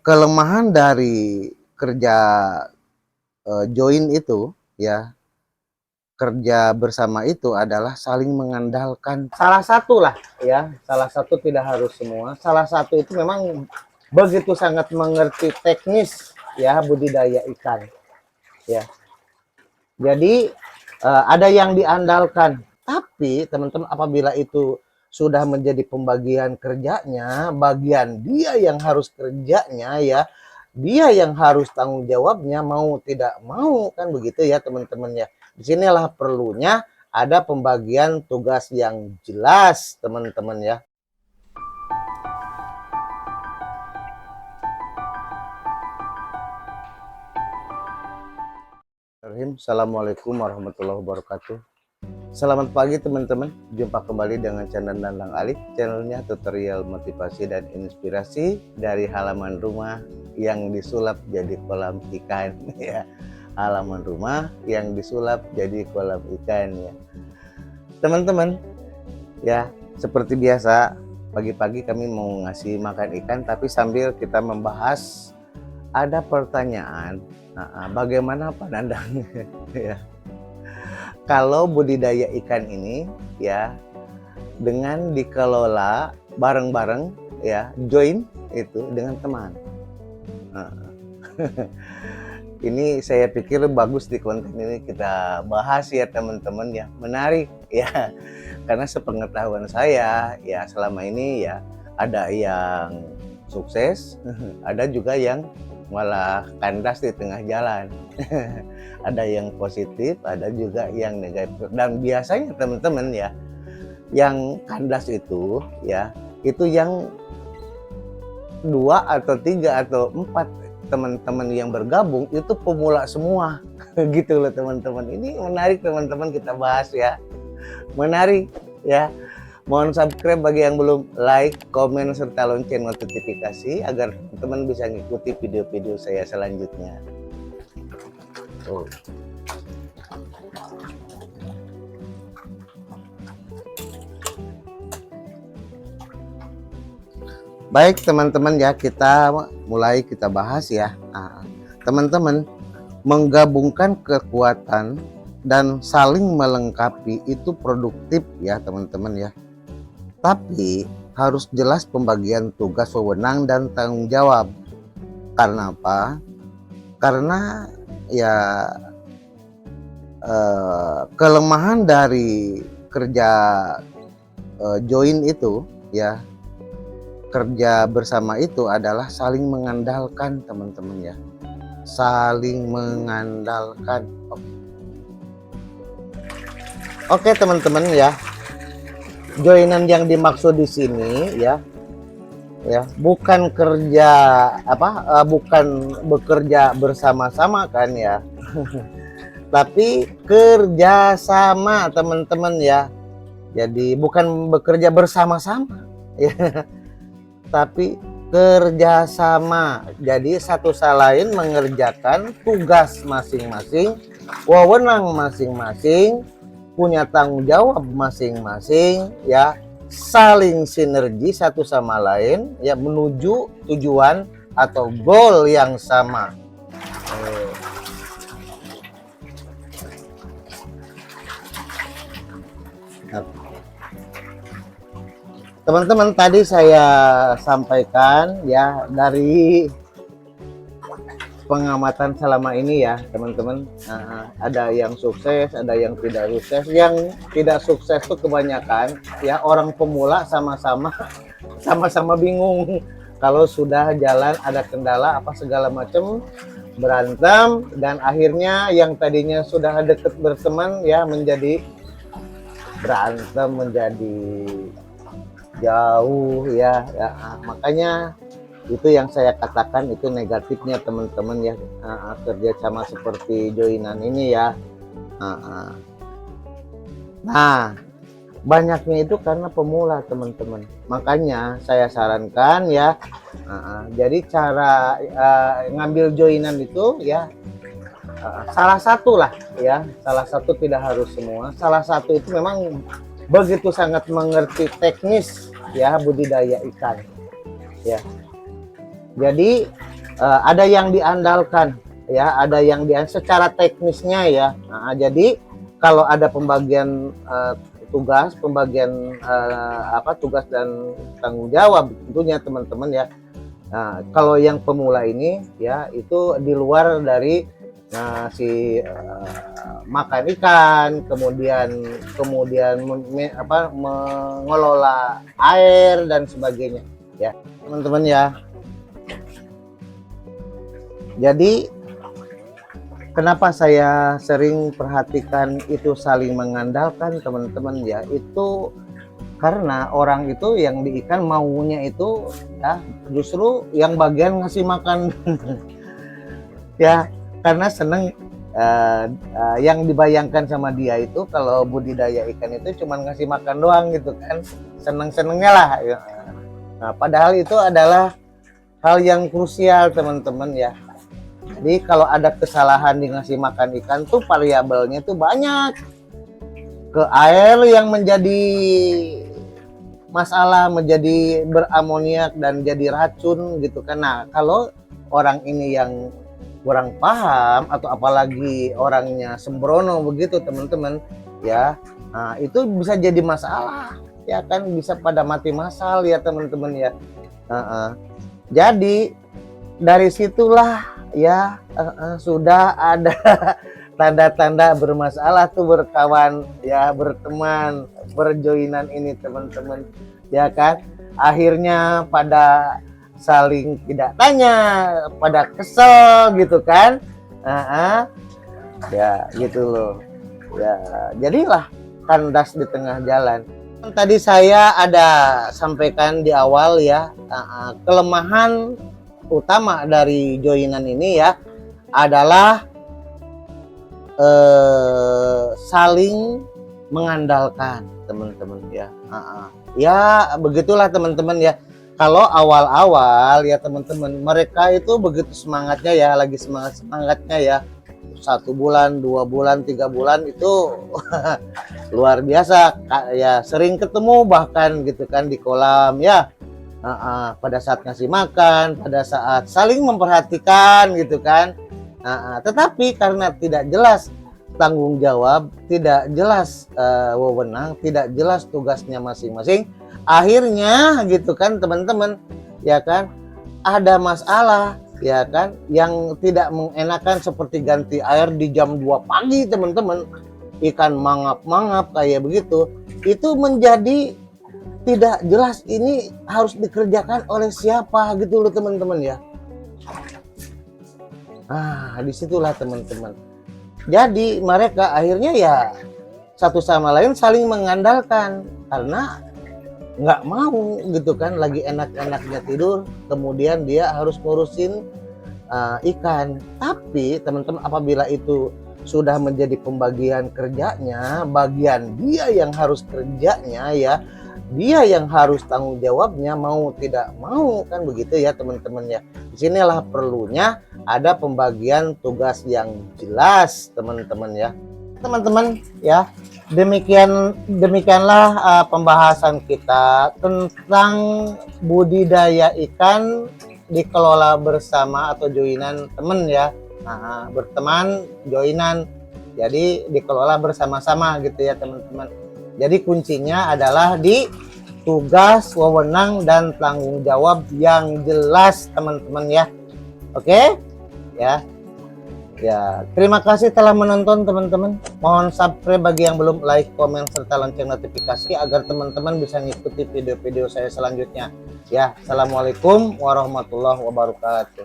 Kelemahan dari kerja, join itu ya, kerja bersama itu adalah saling mengandalkan. Salah satu lah ya, salah satu, tidak harus semua. Salah satu itu memang begitu sangat mengerti teknis ya budidaya ikan ya. Jadi ada yang diandalkan. Tapi teman-teman, apabila itu sudah menjadi pembagian kerjanya, bagian dia yang harus kerjanya ya, dia yang harus tanggung jawabnya, mau tidak mau kan begitu ya teman-teman ya. Disinilah perlunya ada pembagian tugas yang jelas teman-teman ya. Assalamualaikum warahmatullahi wabarakatuh. Selamat pagi teman-teman, jumpa kembali dengan channel Dandang Ali, channelnya tutorial motivasi dan inspirasi dari halaman rumah yang disulap jadi kolam ikan ya. Halaman rumah yang disulap jadi kolam ikan ya. Teman-teman ya, seperti biasa pagi-pagi kami mau ngasih makan ikan, tapi sambil kita membahas ada pertanyaan, bagaimana Pak Dandang ya, kalau budidaya ikan ini ya dengan dikelola bareng-bareng ya, join itu dengan teman. Ini saya pikir bagus di konten ini kita bahas ya teman-teman ya, menarik ya, karena sepengetahuan saya ya selama ini ya ada yang sukses, ada juga yang malah kandas di tengah jalan. Ada yang positif, ada juga yang negatif. Dan biasanya teman-teman ya, yang kandas itu ya, itu yang 2 atau 3 atau 4 teman-teman yang bergabung itu pemula semua. Gitu loh teman-teman. Ini menarik teman-teman, kita bahas ya. Menarik ya. Mohon subscribe bagi yang belum, like, komen, serta lonceng notifikasi agar teman-teman bisa mengikuti video-video saya selanjutnya. Oh. Baik teman-teman ya, kita bahas ya. Teman-teman, menggabungkan kekuatan dan saling melengkapi itu produktif ya teman-teman ya. Tapi harus jelas pembagian tugas, wewenang, dan tanggung jawab. Karena apa? Karena ya kelemahan dari kerja join itu ya, kerja bersama itu adalah saling mengandalkan teman-teman ya. Saling mengandalkan. Oke teman-teman ya. Joinan yang dimaksud di sini ya bukan kerja bukan bekerja bersama-sama kan ya. Tapi kerjasama teman-teman ya. Jadi bukan bekerja bersama-sama ya, tapi kerjasama. Jadi satu sama lain mengerjakan tugas masing-masing, wewenang masing-masing, punya tanggung jawab masing-masing ya, saling sinergi satu sama lain ya menuju tujuan atau goal yang sama. Teman-teman, tadi saya sampaikan ya dari pengamatan selama ini ya teman-teman, ada yang sukses, ada yang tidak sukses. Yang tidak sukses itu kebanyakan ya orang pemula, sama-sama bingung. Kalau sudah jalan ada kendala apa segala macam, berantem, dan akhirnya yang tadinya sudah deket berteman ya menjadi berantem, menjadi jauh ya. Makanya itu yang saya katakan itu negatifnya teman-teman ya, kerja sama seperti joinan ini ya. Nah, banyaknya itu karena pemula teman-teman. Makanya saya sarankan ya, jadi cara ngambil joinan itu ya, salah satu lah ya, salah satu, tidak harus semua. Salah satu itu memang begitu sangat mengerti teknis ya budidaya ikan ya. Jadi ada yang diandalkan ya, ada yang secara teknisnya ya. Nah, jadi kalau ada pembagian tugas, pembagian tugas dan tanggung jawab tentunya teman-teman ya. Nah, kalau yang pemula ini ya itu di luar dari makan ikan, kemudian mengelola air dan sebagainya ya teman-teman ya. Jadi kenapa saya sering perhatikan itu saling mengandalkan teman-teman ya, itu karena orang itu yang di ikan maunya itu ya justru yang bagian ngasih makan ya, karena seneng yang dibayangkan sama dia itu kalau budidaya ikan itu cuma ngasih makan doang gitu kan, seneng-senengnya lah ya. Nah, padahal itu adalah hal yang krusial teman-teman ya. Jadi kalau ada kesalahan di ngasih makan ikan tuh variabelnya tuh banyak. Ke air yang menjadi masalah, menjadi beramoniak dan jadi racun gitu kan. Nah, kalau orang ini yang kurang paham atau apalagi orangnya sembrono begitu teman-teman ya, nah itu bisa jadi masalah ya kan, bisa pada mati massal ya teman-teman ya. Jadi dari situlah ya sudah ada tanda-tanda bermasalah tuh berkawan ya, berteman, berjoinan ini teman-teman ya kan. Akhirnya pada saling tidak tanya, pada kesel gitu kan. Ya gitu loh ya, jadilah kandas di tengah jalan. Tadi saya ada sampaikan di awal ya, kelemahan utama dari joinan ini ya adalah saling mengandalkan teman-teman ya. Ya begitulah teman-teman ya. Kalau awal-awal ya teman-teman, mereka itu begitu semangatnya ya, lagi semangatnya ya, 1 bulan, 2 bulan, 3 bulan itu luar biasa ya, sering ketemu bahkan gitu kan di kolam ya. Pada saat ngasih makan, pada saat saling memperhatikan gitu kan. Tetapi karena tidak jelas tanggung jawab, tidak jelas wewenang, tidak jelas tugasnya masing-masing, akhirnya gitu kan teman-teman ya kan, ada masalah ya kan, yang tidak mengenakan seperti ganti air di jam 2 pagi teman-teman, ikan mangap-mangap kayak begitu, itu menjadi tidak jelas ini harus dikerjakan oleh siapa gitu loh teman-teman ya. Disitulah teman-teman, jadi mereka akhirnya ya satu sama lain saling mengandalkan karena nggak mau gitu kan, lagi enak-enaknya tidur kemudian dia harus ngurusin ikan. Tapi teman-teman, apabila itu sudah menjadi pembagian kerjanya, bagian dia yang harus kerjanya ya, dia yang harus tanggung jawabnya, mau tidak mau kan begitu ya teman-teman ya. Disinilah perlunya ada pembagian tugas yang jelas teman-teman ya. Teman-teman ya, demikianlah pembahasan kita tentang budidaya ikan dikelola bersama atau joinan teman ya. Berteman, joinan, jadi dikelola bersama-sama gitu ya teman-teman. Jadi kuncinya adalah di tugas, wewenang, dan tanggung jawab yang jelas teman-teman ya. Oke ya. Ya, terima kasih telah menonton teman-teman. Mohon subscribe bagi yang belum, like, komen, serta lonceng notifikasi agar teman-teman bisa ngikuti video-video saya selanjutnya. Ya, assalamualaikum warahmatullahi wabarakatuh.